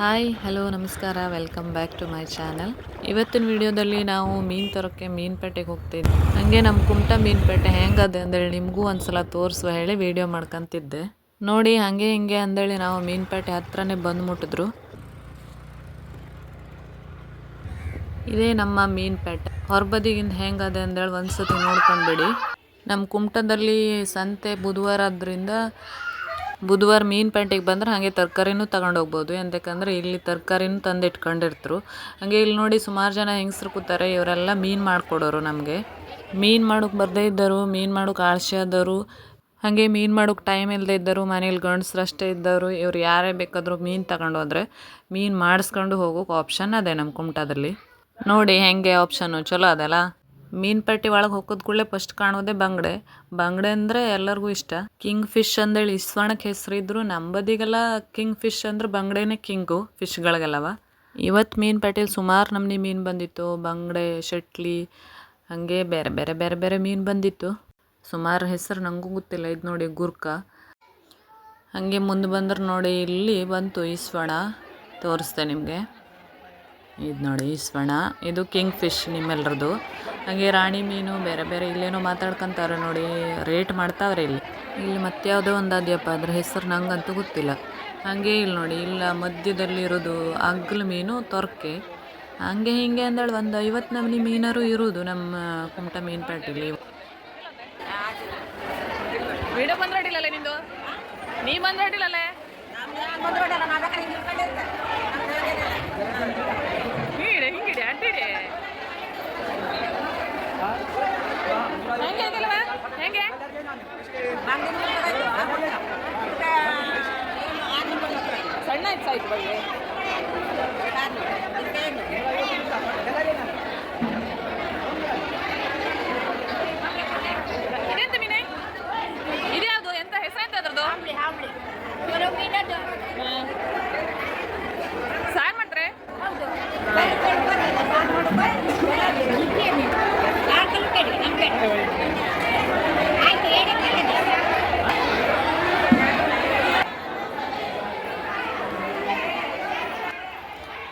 Hi hello ನಮಸ್ಕಾರ welcome back to my channel. ಇವತ್ತಿನ ವಿಡಿಯೋದಲ್ಲಿ ನಾವು ಮೀನು ತರೋಕ್ಕೆ ಮೀನುಪೇಟೆಗೆ ಹೋಗ್ತಿದ್ವಿ. ಹಾಗೆ ನಮ್ಮ ಕುಮಟಾ ಮೀನುಪೇಟೆ ಹೆಂಗದೆ ಅಂದೇಳಿ ನಿಮಗೂ ಒಂದ್ಸಲ ತೋರಿಸುವ ಹೇಳಿ ವಿಡಿಯೋ ಮಾಡ್ಕೊಂತಿದ್ದೆ. ನೋಡಿ ಹಾಗೆ ಹಿಂಗೆ ಅಂದೇಳಿ ನಾವು ಮೀನುಪೇಟೆ ಹತ್ರನೇ ಬಂದು ಮುಟ್ಟಿದ್ರು. ಇದೇ ನಮ್ಮ ಮೀನುಪೇಟೆ. ಹೊರಬದಿಗಿಂದ ಹೆಂಗದೆ ಅಂದೇಳಿ ಒಂದ್ಸತಿ ನೋಡ್ಕೊಂಡ್ಬಿಡಿ. ನಮ್ಮ ಕುಮಟದಲ್ಲಿ ಸಂತೆ ಬುಧವಾರ ಆದ್ರಿಂದ ಬುಧವಾರ ಮೀನುಪೇಟೆಗೆ ಬಂದ್ರೆ ಹಾಗೆ ತರಕಾರಿನೂ ತಗೊಂಡು ಹೋಗ್ಬೋದು. ಎಂತಕ್ಕಂದ್ರೆ ಇಲ್ಲಿ ತರಕಾರಿನೂ ತಂದು ಇಟ್ಕೊಂಡಿರ್ತರು. ಹಾಗೆ ಇಲ್ಲಿ ನೋಡಿ ಸುಮಾರು ಜನ ಹೆಂಗಸ್ರು ಕೂತಾರೆ. ಇವರೆಲ್ಲ ಮೀನು ಮಾಡ್ಕೊಡೋರು. ನಮಗೆ ಮೀನು ಮಾಡೋಕೆ ಬರದೇ ಇದ್ದರು, ಮೀನು ಮಾಡೋಕೆ ಆಳ್ಸೆ ಆದವರು, ಹಾಗೆ ಮೀನು ಮಾಡೋಕೆ ಟೈಮ್ ಇಲ್ಲದೆ ಇದ್ದರು, ಮನೇಲಿ ಗಂಡಸ್ರು ಅಷ್ಟೇ ಇದ್ದವರು, ಇವ್ರು ಯಾರೇ ಬೇಕಾದರೂ ಮೀನು ತಗೊಂಡು ಹೋದರೆ ಮೀನು ಮಾಡಿಸ್ಕೊಂಡು ಹೋಗೋಕೆ ಆಪ್ಷನ್ ಅದೇ ನಮ್ಮ ಕುಮಟಾದಲ್ಲಿ. ನೋಡಿ ಹೆಂಗೆ ಆಪ್ಷನ್ನು ಚಲೋ ಅದಲ್ಲ. ಮೀನುಪೇಟೆ ಒಳಗೆ ಹೋಗೋದ್ ಕೂಡಲೇ ಫಸ್ಟ್ ಕಾಣೋದೇ ಬಂಗಡೆ. ಬಂಗಡೆ ಅಂದರೆ ಎಲ್ಲರಿಗೂ ಇಷ್ಟ. ಕಿಂಗ್ ಫಿಶ್ ಅಂದೇಳಿ ಇಸ್ವಾಣಕ್ಕೆ ಹೆಸರಿದ್ರು, ನಂಬದಿಗೆಲ್ಲ ಕಿಂಗ್ ಫಿಶ್ ಅಂದ್ರೆ ಬಂಗಡೆನೇ ಕಿಂಗು ಫಿಶ್ಗಳಿಗೆಲ್ಲವ. ಇವತ್ತು ಮೀನುಪೇಟೆಲಿ ಸುಮಾರು ನಮ್ನಿ ಮೀನು ಬಂದಿತ್ತು. ಬಂಗಡೆ, ಶೆಟ್ಲಿ, ಹಾಗೆ ಬೇರೆ ಬೇರೆ ಬೇರೆ ಬೇರೆ ಮೀನು ಬಂದಿತ್ತು. ಸುಮಾರು ಹೆಸರು ನನಗೂ ಗೊತ್ತಿಲ್ಲ. ಇದು ನೋಡಿ ಗುರ್ಕ. ಹಾಗೆ ಮುಂದೆ ಬಂದ್ರೆ ನೋಡಿ ಇಲ್ಲಿ ಬಂತು ಇಸ್ವಣ, ತೋರಿಸ್ತೆ ನಿಮಗೆ. ಇದು ನೋಡಿ ಇಸ್ವಣ, ಇದು ಕಿಂಗ್ ಫಿಶ್ ನಿಮ್ಮೆಲ್ಲರದು. ಹಾಗೆ ರಾಣಿ ಮೀನು ಬೇರೆ ಬೇರೆ ಇಲ್ಲೇನೋ ಮಾತಾಡ್ಕೊಂತಾರೆ ನೋಡಿ, ರೇಟ್ ಮಾಡ್ತಾವ್ರೆ ಇಲ್ಲಿ. ಇಲ್ಲಿ ಮತ್ತೆ ಯಾವುದೋ ಒಂದು ಅದ್ಯಪ್ಪ, ಅದ್ರ ಹೆಸರು ನಂಗಂತೂ ಗೊತ್ತಿಲ್ಲ. ಹಾಗೆ ಇಲ್ಲಿ ನೋಡಿ, ಇಲ್ಲ ಮಧ್ಯದಲ್ಲಿರೋದು ಅಗ್ಲು ಮೀನು ತೊರ್ಕೆ. ಹಾಗೆ ಹಿಂಗೆ ಅಂದೇಳಿ ಒಂದು 50 ನಮೂನಿ ಮೀನರು ಇರೋದು ನಮ್ಮ ಕುಮಟಾ ಮೀನುಪೇಟೆಲಿ. ವಿಡಿಯೋ ಬಂದ್ರಡಿಲ್ಲ ನಿಂದು, ನೀ ಬಂದ್ರಡಿಲ್ಲೇ ಹಿಂಗಿಡಿ ಅಡ್ಡಿಡಿ ಹೆಂಗೆ ಆಗಿಲ್ವ ಹೆಂಗೆ ಸಣ್ಣ ಆಯ್ತು ಸಾಯ್ತು ಬಳ್ಳಿ ಇದೆಂತ ಮೀನೆ? ಇದ್ಯಾವುದು? ಎಂತ ಹೆಸರು ಎಂತ ಅದ್ರದ್ದು? ಸಾರು ಮಾಡ್ತಾರೆ.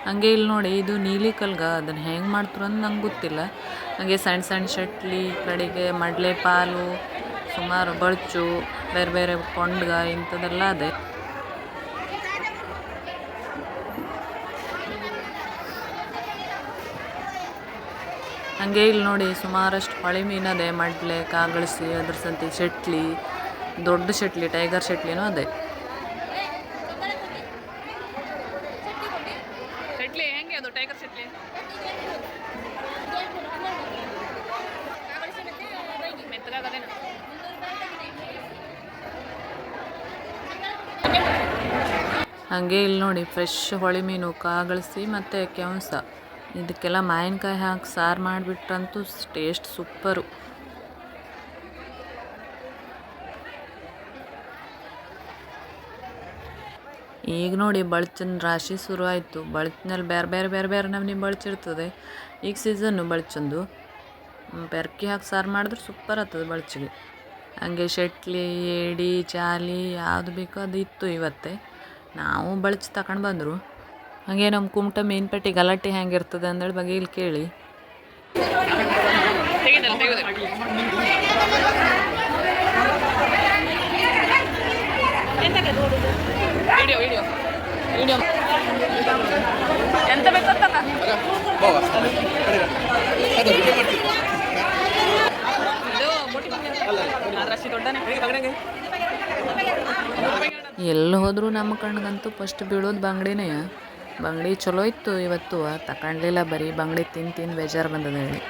ಹಾಗೆ ಇಲ್ಲಿ ನೋಡಿ, ಇದು ನೀಲಿ ಕಲ್ಗ. ಅದನ್ನು ಹೆಂಗೆ ಮಾಡ್ತಾರೆ ಅಂತ ನಂಗೆ ಗೊತ್ತಿಲ್ಲ. ಹಾಗೆ ಸಣ್ಣ ಸಣ್ಣ ಶಟ್ಲಿ, ಕಡೆಗೆ ಮಡ್ಲೆ ಪಾಲು, ಸುಮಾರು ಬಳ್ಚು, ಬೇರೆ ಬೇರೆ ಕೊಂಡ್ಗ ಇಂಥದ್ದೆಲ್ಲ ಅದೇ. ಹಾಗೆ ಇಲ್ಲಿ ನೋಡಿ ಸುಮಾರಷ್ಟು ಹೊಳೆ ಮೀನದೆ. ಮಡ್ಲೆ, ಕಾಗಳಿಸಿ, ಅದ್ರ ಸಂತಿ ಶೆಟ್ಲಿ, ದೊಡ್ಡ ಶೆಟ್ಲಿ, ಟೈಗರ್ ಶೆಟ್ಲಿನೂ ಅದೇ. ಶೆಟ್ಲಿ ಹೆಂಗೆ ಅದು? ಟೈಗರ್ ಶೆಟ್ಲಿ ಮೆತ್ತಗಾಗದೇನ? ಹಾಗೆ ಇಲ್ಲಿ ನೋಡಿ ಫ್ರೆಶ್ ಹೊಳೆ ಮೀನು, ಕಾಗಳಿಸಿ ಮತ್ತು ಕೆಂಸ. ಇದಕ್ಕೆಲ್ಲ ಮಾವಿನಕಾಯಿ ಹಾಕಿ ಸಾರು ಮಾಡಿಬಿಟ್ರಂತೂ ಟೇಸ್ಟ್ ಸೂಪರು. ಈಗ ನೋಡಿ ಬಳ್ಚಿನ ರಾಶಿ ಶುರು ಆಯಿತು. ಬಳ್ಚಿನಲ್ಲಿ ಬೇರೆ ಬೇರೆ ಬೇರೆ ಬೇರೆ ನಮ್ನಿ ಬಳ್ಚಿರ್ತದೆ. ಈಗ ಸೀಸನ್ನು ಬಳ್ಚಂದು. ಬೆರ್ಕಿ ಹಾಕಿ ಸಾರು ಮಾಡಿದ್ರೆ ಸೂಪರ್ ಆಗ್ತದೆ ಬಳ್ಚಿಗೆ. ಹಾಗೆ ಶೆಟ್ಲಿ, ಏಡಿ, ಚಾಲಿ ಯಾವುದು ಬೇಕೋ ಅದು ಇತ್ತು ಇವತ್ತೇ. ನಾವು ಬಳ್ಚಿ ತಗೊಂಡು ಬಂದರು. ಹಾಗೆ ನಮ್ಮ ಕುಮಟಾ ಮೀನುಪೇಟೆ ಗಲಾಟೆ ಹೆಂಗಿರ್ತದೆ ಅಂದೇಳಿ ಬಗ್ಗೆ ಇಲ್ಲಿ ಕೇಳಿ. ಎಂತ ಬೇಕಂತ ಎಲ್ಲಿ ಹೋದರೂ ನಮ್ಮ ಕಣ್ಗಂತೂ ಫಸ್ಟ್ ಬೀಳೋದು ಬಂಗಡಿನೇ. ಬಂಗಡಿ ಚಲೋ ಇತ್ತು ಇವತ್ತು, ತಗೊಂಡ್ಲಿಲ್ಲ. ಬರೀ ಬಂಗಡಿ ತಿಂದು ಬೇಜಾರು ಬಂದದ ಹೇಳಿ.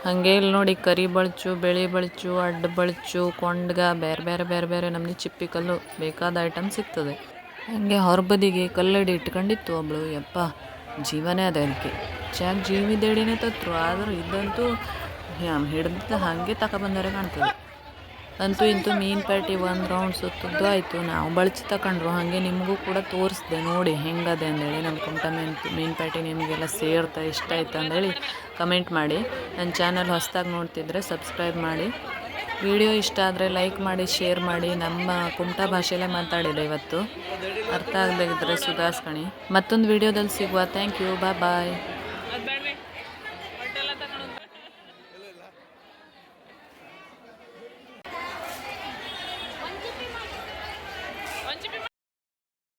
ಹಾಗೆ ಇಲ್ಲಿ ನೋಡಿ ಕರಿ ಬಳ್ಚು, ಬೆಳೆ ಬಳ್ಚು, ಅಡ್ಡ ಬಳ್ಚು, ಕೊಂಡ್ಗ ಬೇರೆ ಬೇರೆ ಬೇರೆ ಬೇರೆ ನಮ್ನಿ ಚಿಪ್ಪಿ ಕಲ್ಲು ಬೇಕಾದ ಐಟಮ್ ಸಿಗ್ತದೆ. ಹಂಗೆ ಹೊರಬದಿಗೆ ಕಲ್ಲಡಿ ಇಟ್ಕೊಂಡಿತ್ತು ಒಬ್ಳು. ಯಪ್ಪ ಜೀವನೇ ಅದ ಅದಕ್ಕೆ ಚಾಕ್ ಜೀವಿದೇಡಿನೇ ತತ್ರು. ಆದರೂ ಇದಂತೂ ಹಿಡ್ದು ಹಾಗೆ ತಗೊಬಂದರೆ ಕಾಣ್ತದೆ. ಅಂತೂ ಇಂತೂ ಮೀನು ಪ್ಯಾಟಿ ಒಂದು ರೌಂಡ್ ಸುತ್ತದ್ದು ಆಯಿತು. ನಾವು ಬಳಸಿ ತಗೊಂಡ್ರು. ಹಾಗೆ ನಿಮಗೂ ಕೂಡ ತೋರಿಸ್ದೆ ನೋಡಿ ಹೆಂಗದೆ ಅಂದೇಳಿ. ನಮ್ಮ ಕುಮಟ ಮೀನು ಪ್ಯಾಟಿ ನಿಮಗೆಲ್ಲ ಸೇರ್ತಾ ಇಷ್ಟ ಆಯ್ತು ಅಂದೇಳಿ ಕಮೆಂಟ್ ಮಾಡಿ. ನನ್ನ ಚಾನಲ್ ಹೊಸದಾಗಿ ನೋಡ್ತಿದ್ರೆ ಸಬ್ಸ್ಕ್ರೈಬ್ ಮಾಡಿ. ವಿಡಿಯೋ ಇಷ್ಟ ಆದರೆ ಲೈಕ್ ಮಾಡಿ, ಶೇರ್ ಮಾಡಿ. ನಮ್ಮ ಕುಮಟ ಭಾಷೆಯಲ್ಲೇ ಮಾತಾಡಿದೆ ಇವತ್ತು. ಅರ್ಥ ಆಗದೇ ಇದ್ದರೆ ಸುಧಾರಿಸ್ಕಣಿ. ಮತ್ತೊಂದು ವಿಡಿಯೋದಲ್ಲಿ ಸಿಗುವ. Thank you. ಬಾಯ್.